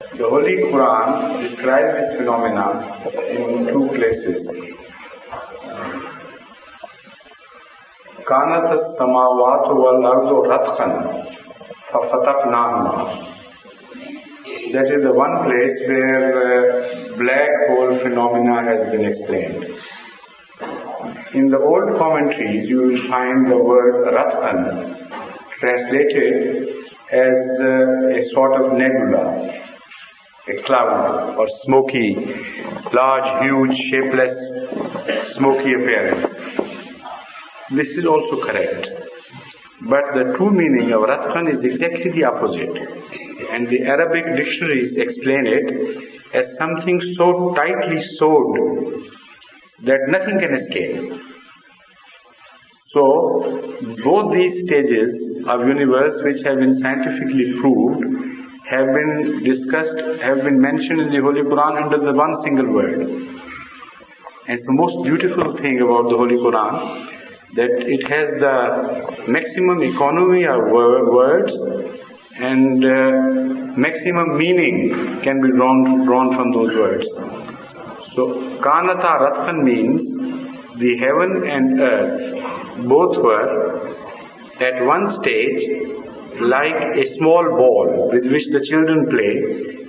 The Holy Quran describes this phenomena in two places. كانت السماوات والأرض رتقا ففتقناهما. That is the one place where black hole phenomena has been explained. In the old commentaries, you will find the word Rathan translated as a sort of nebula, a cloud or smoky, large, huge, shapeless, smoky appearance. This is also correct. But the true meaning of Rathan is exactly the opposite. And the Arabic dictionaries explain it as something so tightly sewed that nothing can escape. So, both these stages of universe which have been scientifically proved have been discussed, have been mentioned in the Holy Quran under the one single word. And it's the most beautiful thing about the Holy Quran that it has the maximum economy of words and maximum meaning can be drawn from those words. So, Kanata Rathan means the heaven and earth both were at one stage like a small ball with which the children play,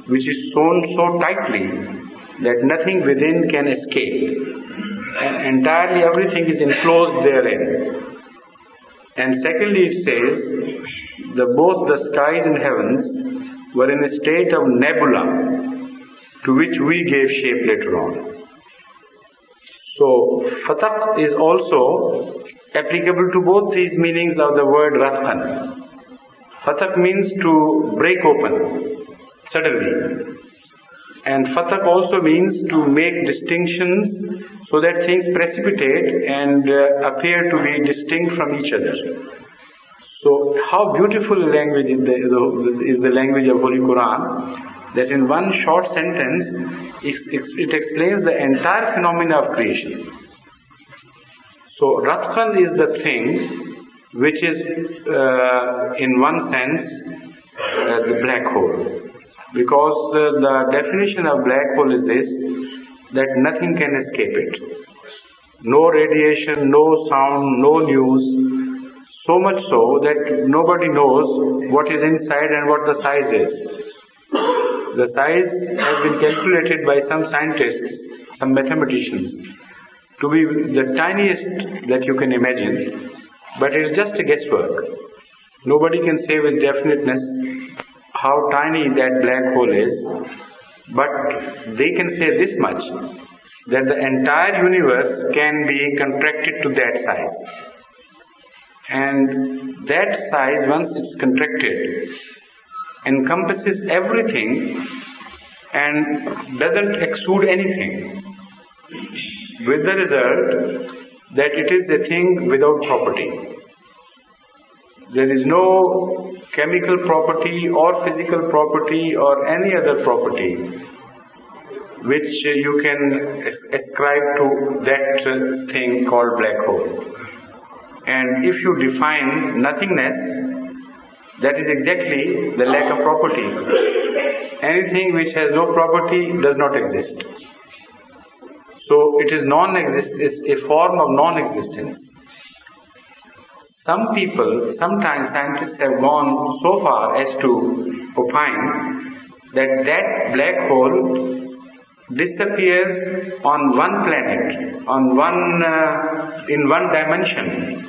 which is sewn so tightly that nothing within can escape, and entirely everything is enclosed therein. And secondly, it says that both the skies and heavens were in a state of nebula, to which we gave shape later on. So, Fataq is also applicable to both these meanings of the word Rathan. Fataq means to break open, suddenly. And Fataq also means to make distinctions so that things precipitate and appear to be distinct from each other. So, how beautiful a language is the language of Holy Quran, that in one short sentence, it explains the entire phenomena of creation. So, Rathan is the thing which is, in one sense, the black hole. Because the definition of black hole is this, that nothing can escape it. No radiation, no sound, no news, so much so that nobody knows what is inside and what the size is. The size has been calculated by some scientists, some mathematicians, to be the tiniest that you can imagine, but it is just a guesswork. Nobody can say with definiteness how tiny that black hole is, but they can say this much, that the entire universe can be contracted to that size. And that size, once it's contracted, encompasses everything and doesn't exude anything, with the result that it is a thing without property. There is no chemical property or physical property or any other property which you can ascribe to that thing called black hole. And if you define nothingness, that is exactly the lack of property. Anything which has no property does not exist. So it is is a form of non-existence. Sometimes scientists have gone so far as to opine that black hole disappears on one planet, in one dimension,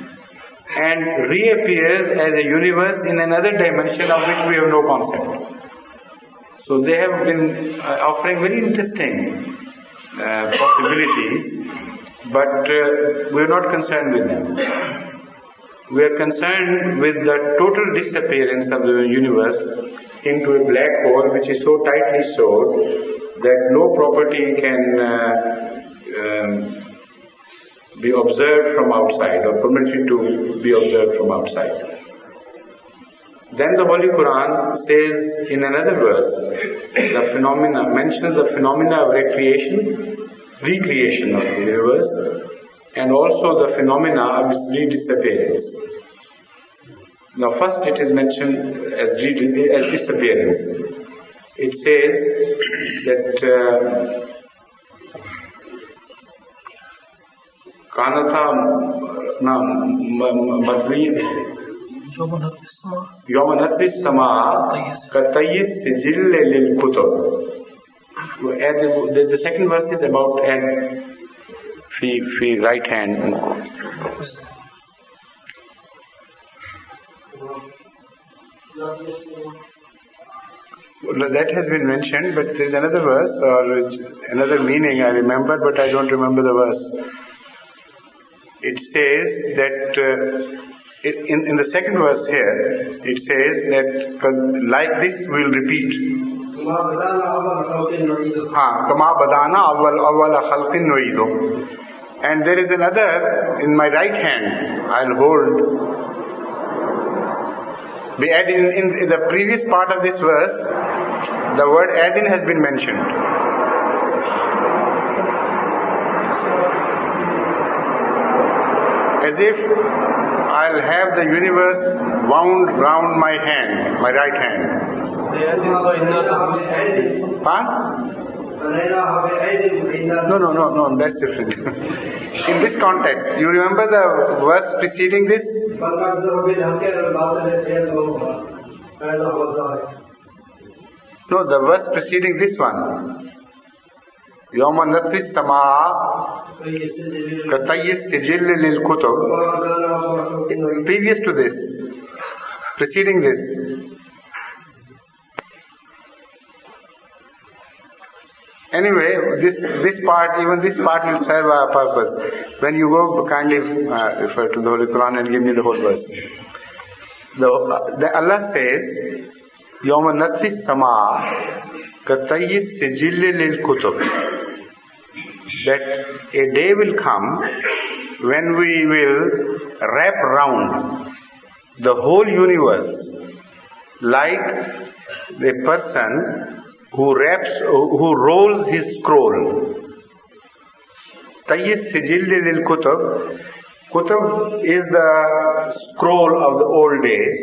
and reappears as a universe in another dimension of which we have no concept. So they have been offering very interesting possibilities, but we are not concerned with them. We are concerned with the total disappearance of the universe into a black hole which is so tightly sewed that no property can be observed from outside or permitted to be observed from outside. Then the Holy Quran says in another verse, mentions the phenomena of recreation of the universe, and also the phenomena of its redisappearance. Now first it is mentioned as disappearance. it says that Kanata Yomanatvi Sama Katayis Sijil Lil Kutub. The second verse is about fi right hand. That has been mentioned, but there is another verse or another meaning I remember, but I don't remember the verse. It says that in the second verse here, it says that like this we'll repeat. Kama badana awwala khalqin nu'idu. And there is another in my right hand. I'll hold. In the previous part of this verse, the word adin has been mentioned. As if I'll have the universe wound round my hand, my right hand. Huh? No, that's different. In this context, you remember the verse preceding this? No, the verse preceding this one. Yawma natfi samaa katayis sijil lil kutub. Previous to this, preceding this. Anyway, this part, even this part will serve our purpose. When you go, kindly refer to the Holy Quran and give me the whole verse. Allah says, Yawma natfi samaa katayis sijil lil kutub. That a day will come when we will wrap round the whole universe like the person who rolls his scroll. Tayyis sijil lil kutub. Kutub is the scroll of the old days.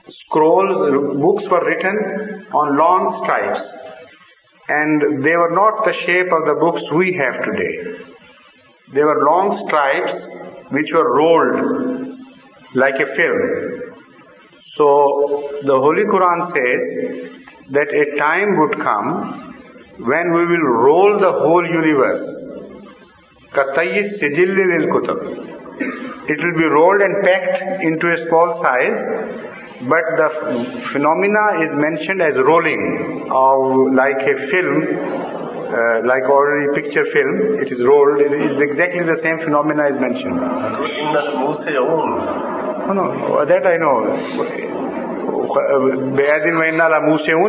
Books were written on long stripes. And they were not the shape of the books we have today. They were long stripes which were rolled like a film. So the Holy Quran says that a time would come when we will roll the whole universe. Katayis sijil lil kutub. It will be rolled and packed into a small size. But the phenomena is mentioned as rolling, or like a film, like ordinary picture film. It is rolled. It is exactly the same phenomena is mentioned. No, that I know.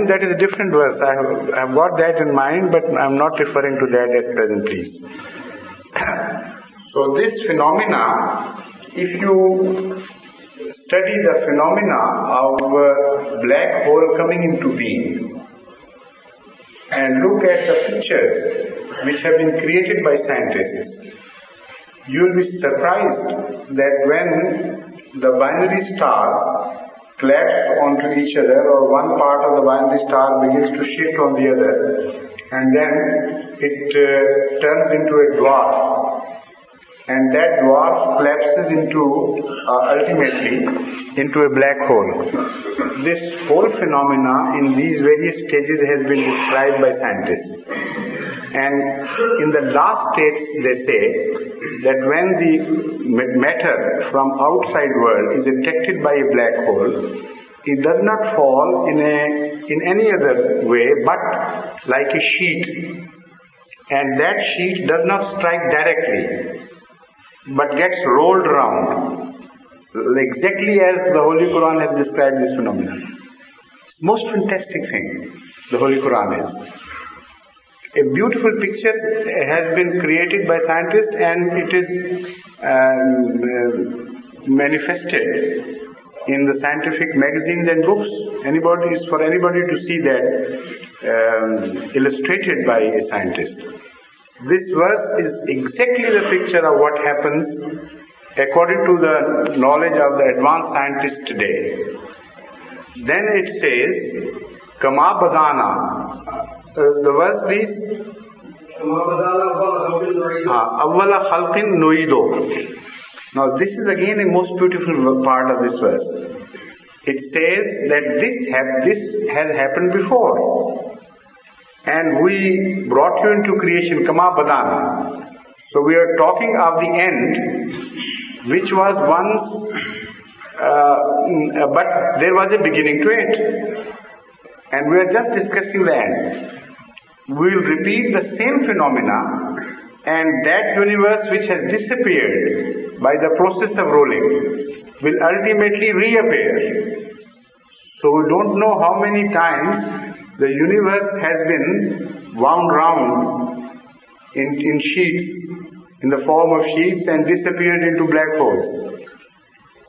That is a different verse. I have got that in mind, but I am not referring to that at present, please. So this phenomena, if you study the phenomena of black hole coming into being and look at the pictures which have been created by scientists, you will be surprised that when the binary stars collapse onto each other, or one part of the binary star begins to shift on the other, and then it turns into a dwarf. And that dwarf collapses ultimately into a black hole. This whole phenomena in these various stages has been described by scientists. And in the last states they say that when the matter from outside world is attracted by a black hole, it does not fall in any other way but like a sheet. And that sheet does not strike directly, but gets rolled around, exactly as the Holy Quran has described this phenomenon. It's the most fantastic thing, the Holy Quran is. A beautiful picture has been created by scientists, and it is manifested in the scientific magazines and books. For anybody to see that illustrated by a scientist. This verse is exactly the picture of what happens according to the knowledge of the advanced scientists today. Then it says Kama badana. The verse, please. Awwala khalqin nuido. Now this is again a most beautiful part of this verse. It says that this has happened before, and we brought you into creation, kama badana. So we are talking of the end, which was once, but there was a beginning to it, and we are just discussing the end. We will repeat the same phenomena, and that universe which has disappeared by the process of rolling will ultimately reappear. So we don't know how many times the universe has been wound round in sheets, in the form of sheets, and disappeared into black holes.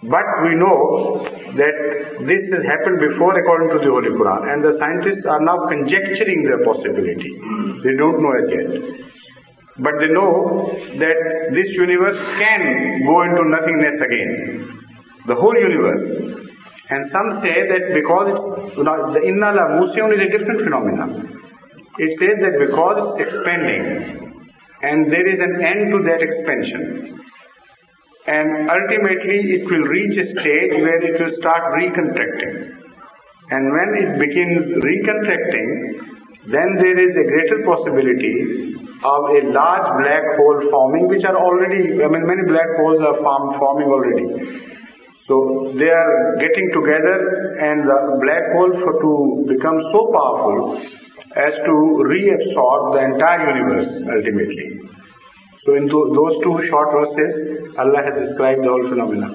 But we know that this has happened before according to the Holy Quran, and the scientists are now conjecturing the possibility. They don't know as yet. But they know that this universe can go into nothingness again. The whole universe. And some say that because it's, the inna la musyun is a different phenomenon. It says that because it's expanding, and there is an end to that expansion, and ultimately it will reach a stage where it will start recontracting. And when it begins recontracting, then there is a greater possibility of a large black hole forming, which are already, many black holes are forming already. So they are getting together, and the black hole to become so powerful as to reabsorb the entire universe ultimately. So in those two short verses, Allah has described the whole phenomena.